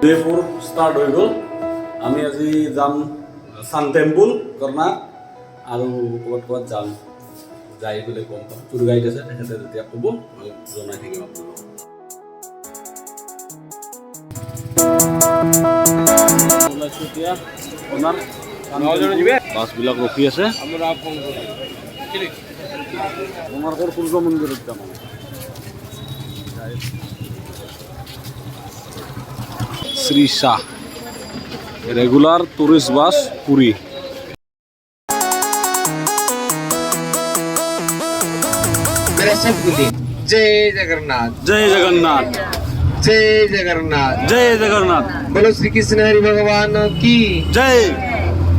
Day 4 start হৈ গ'ল। আমি আজি যাম সান টেম্পল কৰ্ণাক আৰু ক'ৰবাত যাম, যাই পেলাই গম পাম। টুৰ গাইড আছে, তেখেতে যেতিয়া ক'ব মই জনাই থাকিম আপোনালোকক। এতিয়া আপোনাৰ বাছবিলাক ৰখি আছে। কোণাৰ্কৰ সূৰ্য মন্দিৰত যাম। শ্ৰী শাহ রেগুলার টুরিস্ট বাস পুরী। जय जगन्नाथ जय जगन्नाथ जय जगन्नाथ जय जगन्नाथ। बोलो श्री कृष्ण हरि भगवान की जय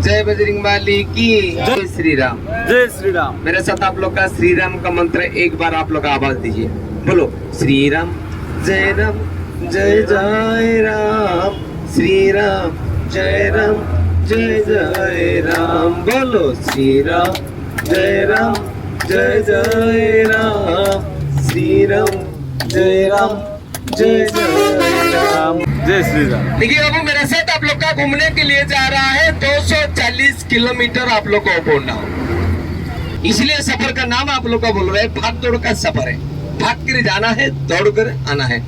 जय बजरंगबली की जय श्री राम। जय श्री राम। मेरे साथ आप लोग का श्री राम का मंत्र एक बार आप लोग आवाज दीजिए। बोलो श्री राम जय राम जय जय राम, श्री राम जय राम जय जय राम। बोलो श्री राम जय राम जय जय राम, श्री राम जय राम जय जय राम। जय श्री राम। देखिए बाबू, मेरे साथ आप लोग का घूमने के लिए जा रहा है 240 किलोमीटर आप लोग को पहुंचना हो, इसलिए सफर का नाम आप लोग का बोल रहे हैं भाग दौड़ का सफर है। भाग कर जाना है, दौड़ कर आना है।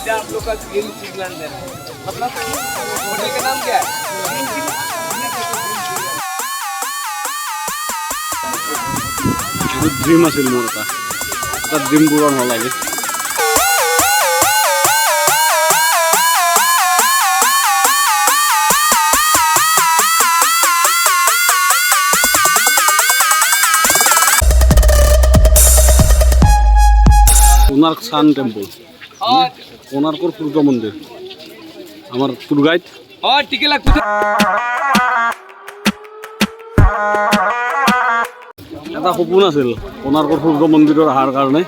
आप लोग का ग्रीन सिग्नल दे रहे हैं, मतलब होटल का नाम क्या है? ড্রিম আছিল মোৰ এটা ড্ৰিম পূৰণ হ'ল আজি। কোণাৰ্ক সান টেম্পল, কোণাৰ্কৰ সূৰ্য মন্দিৰ। আমাৰ টুৰ গাইড টিকে লাগছে। এটা সপোন আছিল কোণাৰ্কৰ সূৰ্য মন্দিৰৰ অহাৰ কাৰণে,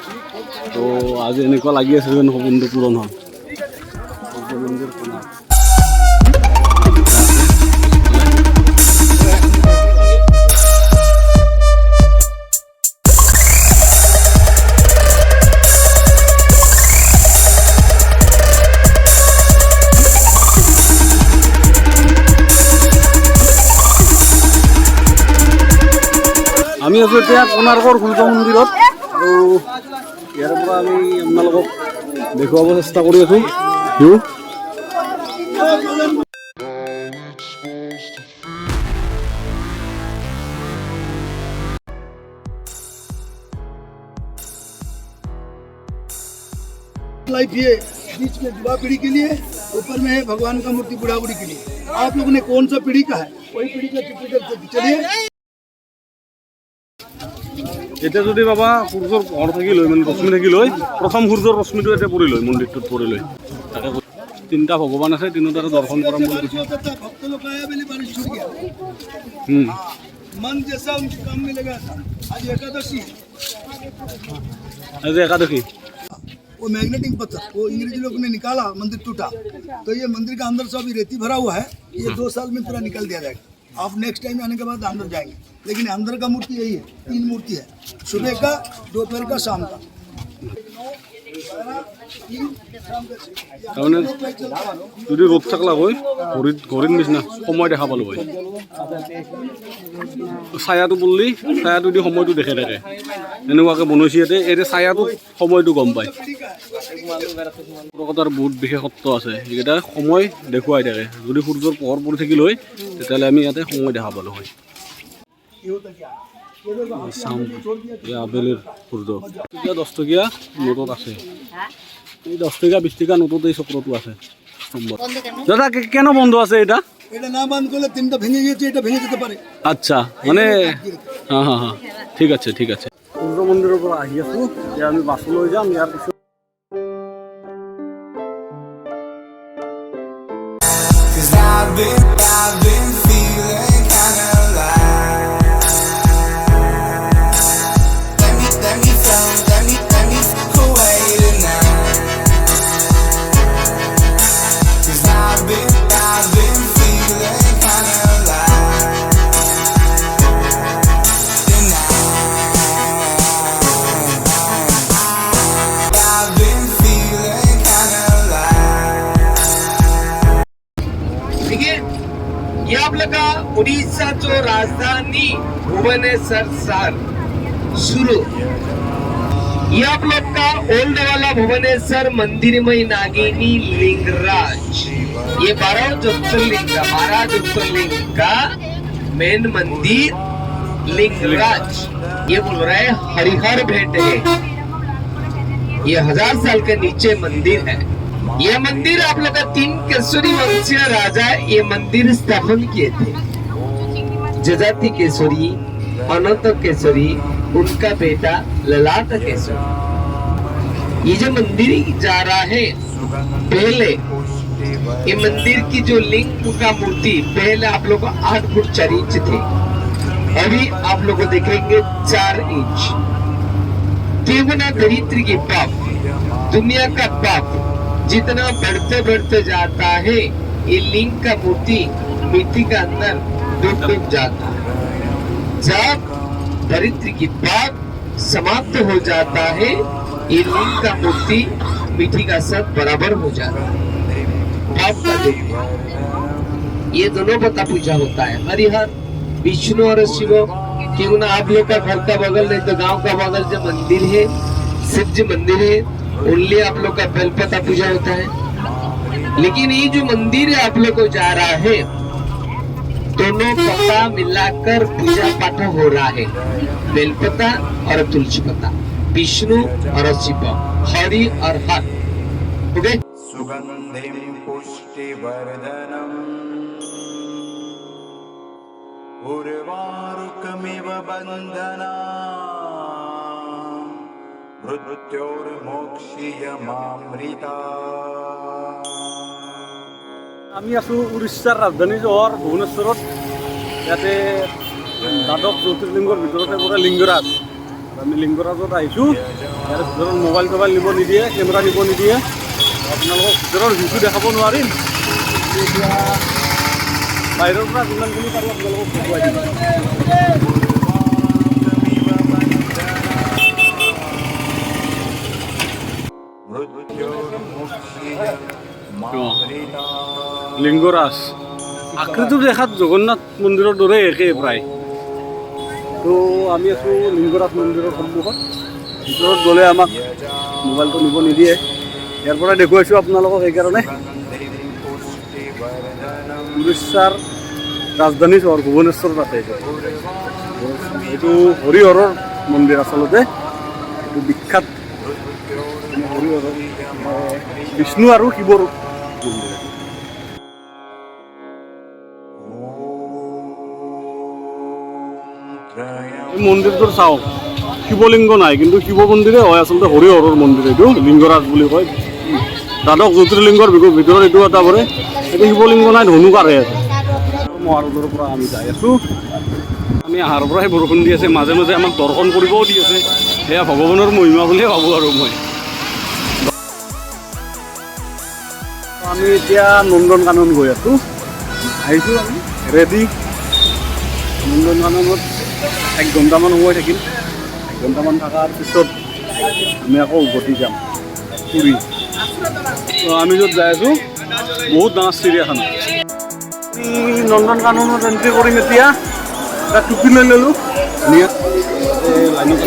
তো আজি এনেকুৱা লাগি আছে যেন সপোনটো পূৰণ হ'ল। সূৰ্য মন্দিৰ কোণাৰ্ক। আমি আছো এতিয়া কোণাৰ্কৰ সূৰ্য মন্দিৰত, আৰু ইয়াৰ পৰা আমি আপোনালোকক দেখুৱাব চেষ্টা কৰি আছোঁ ভিউ। लाइट ये बीच में युवा पीढ़ी के लिए, ऊपर में है भगवान का मूर्ति बुढ़ा बुढ़ी के लिए। आप लोगों ने कौन सा पीढ़ी का है वही पीढ़ी का चित्र चलिए। এতিয়া যদি বাবা সূৰ্যৰ পোহৰ থাকি লৈ মানে ৰশ্মি থাকি লৈ প্ৰথম সূৰ্যৰ ৰশ্মিটো এতিয়া পৰি লৈ মন্দিৰটোত পৰি লৈ, তাকে তিনিটা ভগৱান আছে, তিনিটাৰে দৰ্শন কৰাম বুলি কৈছে। भक्त लोग आया बेली बारिश छूट गया, मन जैसा उनके काम में लगा था। आज एकादशी है, আজি একাদশী। वो मैग्नेटिक पत्थर वो अंग्रेजी लोग ने निकाला, मंदिर टूटा, तो ये मंदिर का अंदर से अभी रेती भरा हुआ है, ये 2 साल में पूरा निकल दिया जाएगा। आप नेक्स्ट टाइम आने के बाद अंदर जाएंगे, लेकिन अंदर का मूर्ति यही है। 3 मूर्ति है, सुबह का, दोपहर का, शाम का। তাৰমানে যদি ৰ'দ থাকলা হয় ঘড়ীৰ নিচিনা সময় দেখা পালোঁ হয়। ছায়াটো পৰলি ছায়াটো দি সময়টো দেখে থাকে, এনেকুৱাকৈ বনাইছে ইয়াতে। এই ছায়াটোত সময়টো গম পায়। কলকাতাৰ বহুত বিশেষত্ব আছে, সেইকেইটা সময় দেখুৱাই থাকে। যদি সূৰ্যৰ পোহৰ পৰি থাকিল হয় তেতিয়াহ'লে আমি ইয়াতে সময় দেখা পালোঁ হয়। আবেলিৰ সূৰ্য এতিয়া 10 টকীয়া নোটত আছে, এই 10 টকীয়া 20 টকীয়া নোটত এই চক্ৰটো আছে। দাদা কেন বন্ধ আছে এটা? এটা না বন্ধ করলে 3টা ভেঙে গেছে, এটা ভেঙে যেতে পারে। আচ্ছা, মানে হ্যাঁ হ্যাঁ হ্যাঁ, ঠিক আছে ঠিক আছে। সূৰ্য মন্দিৰৰ পৰা আহি আছোঁ, এতিয়া আমি বাছলৈ যাম। ইয়াৰ পিছত I've been feeling सो राजधानी भुवनेश्वर शहर शुरू। ये आप लोग का ओल्ड वाला भुवनेश्वर मंदिर में नागिनी लिंगराज, ये 12 ज्योतिर्लिंग का मेन मंदिर लिंगराज। ये बोल रहा है हरिहर भेंट है, ये 1000 साल के नीचे मंदिर है। ये मंदिर आप लोग का 3 केसरी वंशीय राजा ये मंदिर स्थापन किए थे। जजाति केसरी, अनंत केसरी, उनका बेटा ललाट केसरी। ये जो मंदिर जा रहा है, पहले ये मंदिर की जो लिंग का मूर्ति पहले आप लोग को 8 फुट 4 इंच थे, अभी आप लोग को देखेंगे 4 इंच। देवना दरिद्र की पाप, दुनिया का पाप जितना बढ़ते बढ़ते जाता है, ये लिंग का मूर्ति मिट्टी के अंदर डूब जाता है। जब दरिद्र की पाप समाप्त हो जाता है, ये लिंग का मूर्ति मिट्टी का साथ बराबर हो जाता है। पाप का दुख, ये दोनों का पूजा होता है। हरिहर, विष्णु और शिव। क्यों ना आप लोग का घर का बगल नहीं तो गांव का बगल जो मंदिर है, शिव जी मंदिर है, ओनली आप लोग का बेलपता पूजा होता है। लेकिन ये जो मंदिर है आप लोग को जा रहा है, दोनों पत्ता मिलाकर पूजा पाठ हो रहा है। बेलपता और तुलसी पत्ता, विष्णु और शिव, हरि और हर। ओके, सुगंधिं पुष्टिवर्धनम् उर्वारुकमिव बन्धना मृत्योर्मोक्षीयमामृता। আমি আছোঁ উৰিষ্যাৰ ৰাজধানী চহৰ ভুৱনেশ্বৰত। ইয়াতে দ্বাদশ জ্যোতিৰ্লিংগৰ ভিতৰতে পৰে লিংগৰাজ। আমি লিংগৰাজত আহিছোঁ। ইয়াৰ ভিতৰত মোবাইল চবাইল নিব নিদিয়ে, কেমেৰা নিব নিদিয়ে। আপোনালোকক ভিতৰৰ ভিউটো দেখাব নোৱাৰিম। এতিয়া বাহিৰৰ পৰা যিমানখিনি পাৰোঁ আপোনালোকক দেখুৱাই দিম। লিংগৰাজ আকৃতিটো দেখাত জগন্নাথ মন্দিৰৰ দৰে একেই প্ৰায়। তো আমি আছোঁ লিংগৰাজ মন্দিৰৰ সন্মুখত। ভিতৰত গ'লে আমাক মোবাইলটো নিব নিদিয়ে। ইয়াৰ পৰা দেখুৱাইছোঁ আপোনালোকক সেইকাৰণে। উৰিষ্যাৰ ৰাজধানী চহৰ ভুৱনেশ্বৰত আছে এইটো হৰিহৰৰ মন্দিৰ আচলতে। এইটো বিখ্যাত হৰিহৰৰ বিষ্ণু আৰু শিৱৰ মন্দিৰ। এই মন্দিৰটোৰ চাওক, শিৱলিংগ নাই, কিন্তু শিৱ মন্দিৰে হয় আচলতে। হৰিহৰৰ মন্দিৰ এইটো, লিংগৰাজ বুলি কয়। দ্বাদশ জ্যোতিৰ্লিংগৰ ভিতৰত এইটো এটা পৰে। এইটো শিৱলিংগ নাই, ধনুকাৰহে আছে। মহাৰোডৰ পৰা আমি যাই আছোঁ। আমি আহাৰ পৰাই বৰষুণ দি আছে, মাজে মাজে আমাক দৰ্শন কৰিবও দি আছে। সেয়া ভগৱানৰ মহিমা বুলিয়ে ভাবোঁ আৰু মই। আমি এতিয়া নন্দন কানন গৈ আছোঁ। আহিছোঁ আমি ৰেডি। নন্দন কাননত 1 ঘণ্টামান সময় থাকিম। 1 ঘণ্টামান থকাৰ পিছত আমি আকৌ উভতি যাম পুৰী। তো আমি য'ত যাই আছোঁ বহুত ডাঙৰ চিৰিয়াখানা। নন্দন কাননত এণ্ট্ৰি কৰিম এতিয়া। এটা টুপি লৈ ল'লোঁ। লাইনত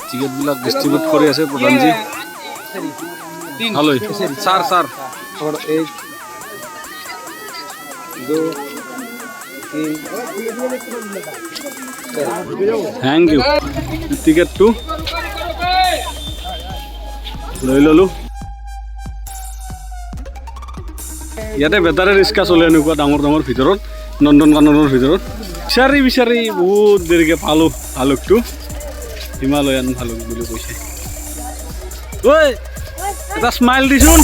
টিকেটবিলাক ডিষ্ট্ৰিবিউট কৰি আছে প্ৰধানজী। ভালো স্যার স্যার और 1 2 3 থ্যাংক ইউ। টিকেটটো লৈ ল'লোঁ। ইয়াতে বেটাৰী ৰিক্সা চলে এনেকুৱা ডাঙৰ ডাঙৰ ভিতৰত, নন্দন কাননৰ ভিতৰত। বিচাৰি বিচাৰি বহুত দেৰিকৈ পালোঁ ভালুকটো। হিমালয়ান ভালুক বুলি কৈছে। ঐ এটা স্মাইল দিছোন।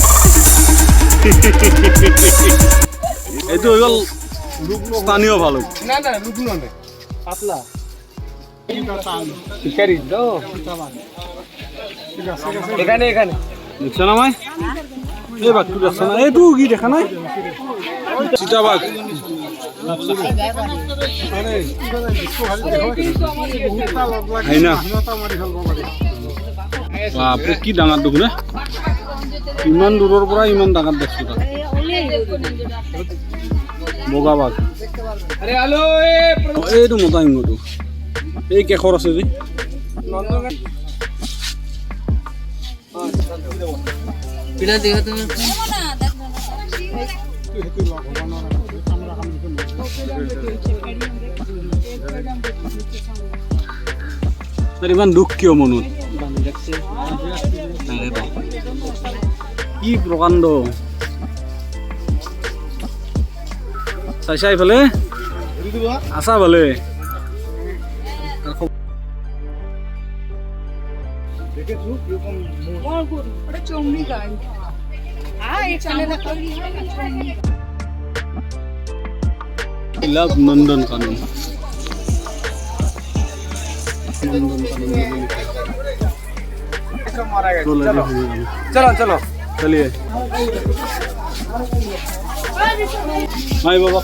এইটো হৈ গ'ল স্থানীয় ভালুক। ना ना रुकनो नहीं पातला শিকারি তো এখানে এখানে দেখছ না মই এই বাঘটো দেখছ না? এইটো কি দেখা নাই? চিতাবাঘ। না বাপৰে কি ডাঙৰ দেখোন। ইমান দূৰৰ পৰা ইমান ডাঙৰ দেখছো তাত। বগা বাঘ। এইটো মতা সিংহটো এই কেশৰ আছে যে তাৰ ইমান দুখ কিয় মনত কি প্ৰকাণ্ড চাইছা এইফালে আছা ভালে नंदन कानून चलो चलो चलिए माई बाबा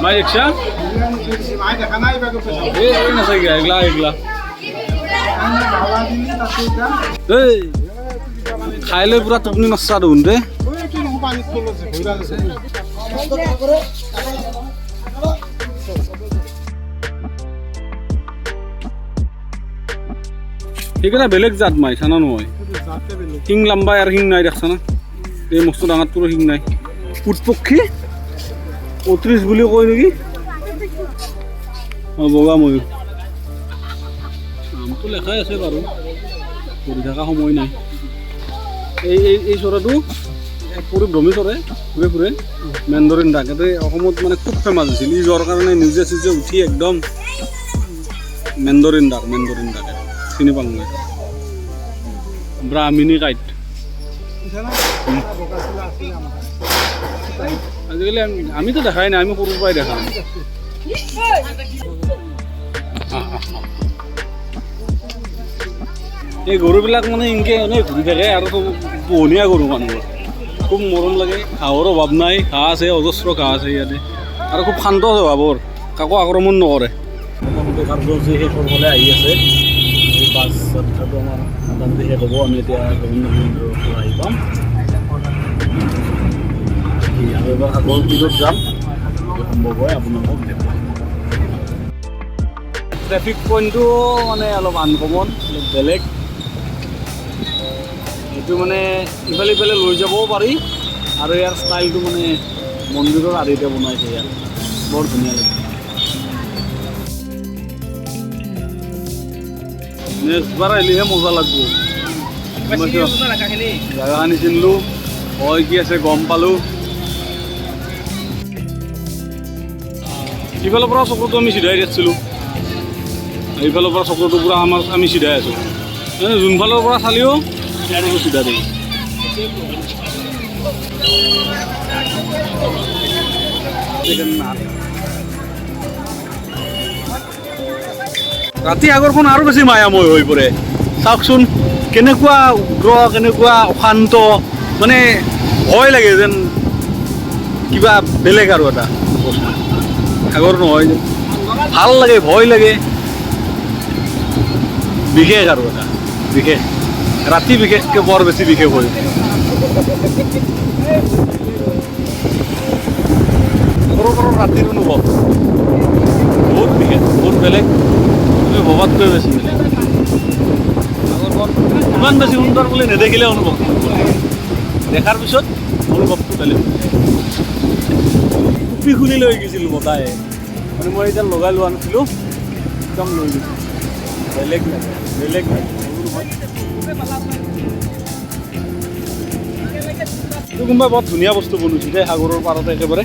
माई रिक्शा एकला एकला खाई ले पूरा टुपनी नस्सा देखुन दे সেইকাৰণে বেলেগ জাত মাই চানা নহয় শিং লম্বাই আৰু শিং নাই দেখছা না এই মস্ত ডাঙৰটোৰো শিং নাই উট পক্ষী 35 বুলি কয় নেকি বগা ময়ূৰ নামটো লেখাই আছে বাৰু পঢ়ি থকা সময় নাই এই চৰাইটো পৰি ভ্ৰমি চৰে ঘূৰে ফুৰে মেন্দৰিন ডাক এতে অসমত মানে খুব ফেমাছ হৈছিল ই যোৱাৰ কাৰণে নিজে চিজে উঠি একদম মেন্দৰিন ডাক চিনি পাওঁ মই ব্ৰাহ্মণী কাইট আজিকালি আমিতো দেখাই নাই আমি সৰুৰ পৰাই দেখা এই গৰুবিলাক মানে এনেকৈ এনেই ঘূৰি থাকে আৰু পোহনীয়া গৰু মানুহৰ খুব মৰম লাগে ঘাঁহৰ অভাৱ নাই ঘাঁহ আছে অজস্ৰ ঘাঁহ আছে ইয়াতে আৰু খুব শান্ত স্বভাৱৰ কাকো আক্ৰমণ নকৰে মোটামুটি কাৰ্যসূচী শেষ হ'বলৈ আহি আছে এই বাছ যাত্ৰাটো আমাৰ মোটামুটি শেষ হ'ব আমি এতিয়া গোবিন্দ মন্দিৰৰ পৰা আহি পাম আৰু এবাৰ আগৰ পিছত যাম সম্ভৱ হয় আপোনালোকক দেখুৱাম ট্ৰেফিক পইণ্টটো মানে অলপ আনকমন অলপ বেলেগ এইটো মানে ইফালে ইফালে লৈ যাবও পাৰি আৰু ইয়াৰ ষ্টাইলটো মানে মন্দিৰৰ আদিতে বনাইছে ইয়াত বৰ ধুনীয়া লাগে নেক্সটবাৰ আহিলেহে মজা লাগব জাগাখিনি চিনিলোঁ হয় কি আছে গম পালোঁ ইফালৰ পৰা চকুটো আমি চিধাই দিছিলোঁ এইফালৰ পৰা চকুটো পূৰা আমি চিধাই আছোঁ যোনফালৰ পৰা চালিও চকুটো চিধা দিম ৰাতি আগৰখন আৰু বেছি মায়াময় হৈ পৰে চাওকচোন কেনেকুৱা উগ্ৰ কেনেকুৱা অশান্ত মানে ভয় লাগে যেন কিবা বেলেগ আৰু এটা বস্তু আগৰ নহয় ভাল লাগে ভয় লাগে বিশেষ আৰু এটা বিশেষ ৰাতি বিশেষকৈ বৰ বেছি বিশেষ হয় আগৰ পৰা ৰাতিৰ অনুভৱ বহুত বিশেষ বহুত বেলেগ তুমি ভবাতকৈ বেছি বেলেগ আগৰ ইমান বেছি সুন্দৰ বুলি নেদেখিলে অনুভৱ দেখাৰ পিছত অনুভৱটো বেলেগ টুপি খুলি লৈ গৈছিলোঁ বতাহে মানে মই এতিয়া লগাই লোৱা নাছিলোঁ একদম লৈ গৈছিলোঁ বেলেগ লাগে কোনোবাই বৰ ধুনীয়া বস্তু বনাইছে দেই সাগৰৰ পাৰতে একেবাৰে